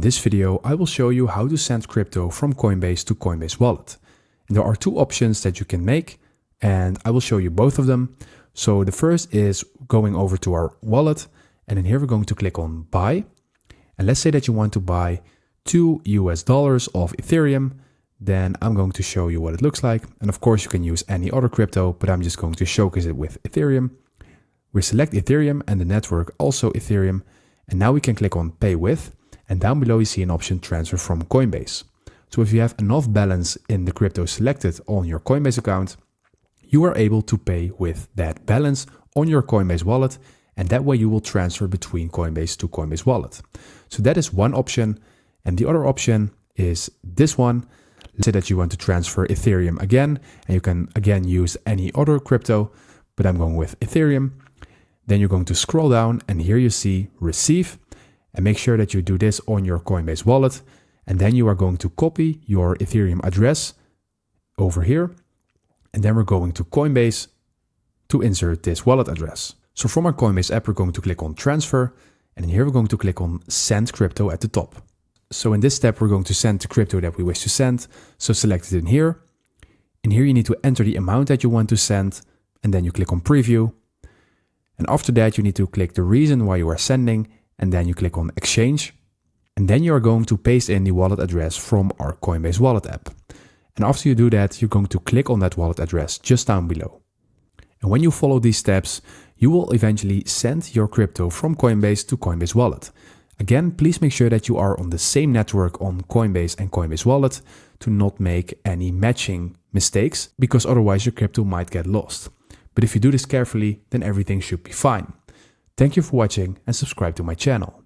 this video, I will show you how to send crypto from Coinbase to Coinbase Wallet. And there are two options that you can make, and I will show you both of them. So the first is going over to our wallet, and then here we're going to click on buy. And let's say that you want to buy $2 of Ethereum, then I'm going to show you what it looks like. And of course you can use any other crypto, but I'm just going to showcase it with Ethereum. We select Ethereum and the network also Ethereum. And now we can click on pay with, and down below you see an option transfer from Coinbase. So if you have enough balance in the crypto selected on your Coinbase account, you are able to pay with that balance on your Coinbase wallet, and that way you will transfer between Coinbase to Coinbase Wallet. So that is one option. And the other option is this one. Let's say that you want to transfer Ethereum again, and you can again use any other crypto, but I'm going with Ethereum. Then you're going to scroll down and here you see receive, and make sure that you do this on your Coinbase wallet. And then you are going to copy your Ethereum address over here. And then we're going to Coinbase to insert this wallet address. So from our Coinbase app, we're going to click on transfer, and here we're going to click on send crypto at the top. So in this step, we're going to send the crypto that we wish to send. So select it in here. And here you need to enter the amount that you want to send. And then you click on preview. And after that, you need to click the reason why you are sending. And then you click on exchange. And then you are going to paste in the wallet address from our Coinbase Wallet app. And after you do that, you're going to click on that wallet address just down below. And when you follow these steps, you will eventually send your crypto from Coinbase to Coinbase Wallet. Again, please make sure that you are on the same network on Coinbase and Coinbase Wallet to not make any matching mistakes, because otherwise your crypto might get lost. But if you do this carefully, then everything should be fine. Thank you for watching and subscribe to my channel.